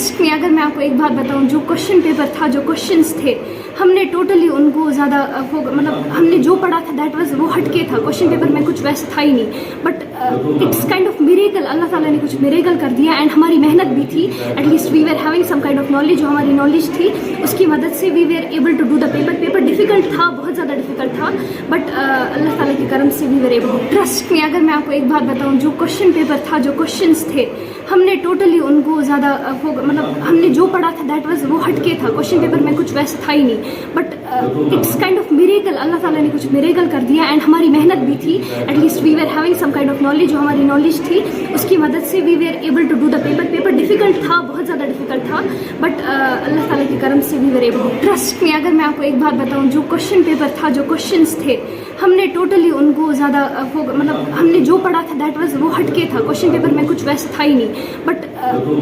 Trust में अगर मैं आपको एक बात बताऊं, जो क्वेश्चन पेपर था, जो क्वेश्चंस थे, हमने टोटली उनको ज़्यादा मतलब हमने जो पढ़ा था दैट वाज वो हटके था। क्वेश्चन पेपर में कुछ वैसा था ही नहीं, but it's kind of miracle. अल्लाह ताला ने कुछ मिरेकल कर दिया एंड हमारी मेहनत भी थी। At least we were having some kind of knowledge, जो हमारी नॉलेज थी उसकी मदद से we were able to do the paper. Paper difficult था, बहुत ज़्यादा डिफ़िकल्ट था, बट अल्लाह ताला के करम से वी वर एबल। ट्रस्ट में अगर मैं आपको एक बात बताऊं, जो क्वेश्चन पेपर था, जो क्वेश्चंस थे, हमने टोटली उनको ज़्यादा मतलब हमने जो पढ़ा था दैट वाज वो हटके था। क्वेश्चन पेपर में कुछ वैसा था ही नहीं, but it's kind of miracle. अल्लाह ताला ने कुछ मिरेकल कर दिया एंड हमारी मेहनत भी थी। At least we were having some kind of knowledge, जो हमारी नॉलेज थी उसकी मदद से we were able to do the paper. Paper difficult था, बहुत ज़्यादा डिफ़िकल्ट था, बट अल्लाह ताला के करम से वी वर एबल। ट्रस्ट में अगर मैं आपको एक बात बताऊं, जो क्वेश्चन पेपर था, जो क्वेश्चंस थे, हमने टोटली उनको ज़्यादा मतलब हमने जो पढ़ा था दैट वाज वो हटके था। क्वेश्चन पेपर में कुछ वैसा था ही नहीं, but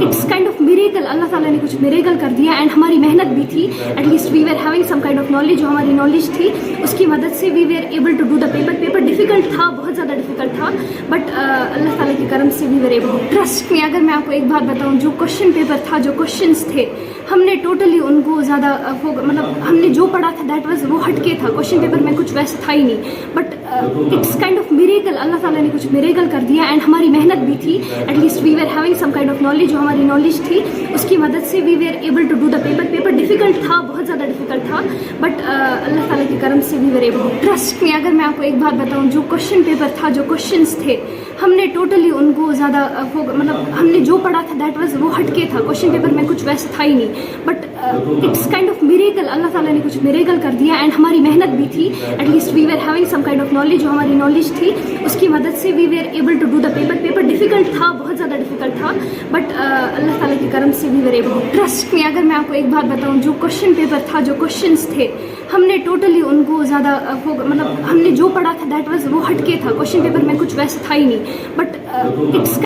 it's kind of miracle. अल्लाह ताला ने कुछ मिरेकल कर दिया एंड हमारी मेहनत भी थी। At least we were having some kind of knowledge, जो हमारी नॉलेज थी उसकी मदद से we were able to do the paper. Paper difficult था, बहुत ज़्यादा डिफ़िकल्ट था, बट अल्लाह ताला के करम से वी वर एबल। ट्रस्ट में अगर मैं आपको एक बात बताऊं, जो क्वेश्चन पेपर था, जो क्वेश्चंस थे, हमने टोटली उनको ज़्यादा मतलब हमने जो पढ़ा था दैट वाज वो हटके था। क्वेश्चन पेपर में कुछ वैसा था ही नहीं, but it's kind of miracle. अल्लाह ताला ने कुछ मिरेकल कर दिया एंड हमारी मेहनत भी थी। At least we were having some kind of knowledge, जो हमारी नॉलेज थी उसकी मदद से we were able to do the paper. Paper difficult था, बहुत ज़्यादा डिफ़िकल्ट था, बट अल्लाह ताला के करम से वी वर एबल। ट्रस्ट में अगर मैं आपको एक बात बताऊं, जो क्वेश्चन पेपर था, जो क्वेश्चंस थे, हमने टोटली उनको ज़्यादा मतलब हमने जो पढ़ा था दैट वाज वो हटके था। क्वेश्चन पेपर में कुछ वैसा था ही नहीं, but it's kind of miracle. अल्लाह ताला ने कुछ मिरेकल कर दिया एंड हमारी मेहनत भी थी। At least we were having some kind of knowledge, जो हमारी नॉलेज थी उसकी मदद से we were able to do the paper. Paper difficult था, बहुत ज़्यादा डिफ़िकल्ट था, बट अल्लाह ताला के करम से वी वर एबल। ट्रस्ट में अगर मैं आपको एक बात बताऊं, जो क्वेश्चन पेपर था, जो क्वेश्चंस थे, हमने टोटली उनको ज़्यादा मतलब हमने जो पढ़ा था दैट वाज वो हटके था। क्वेश्चन पेपर में कुछ वैसा था ही नहीं, बट इट्स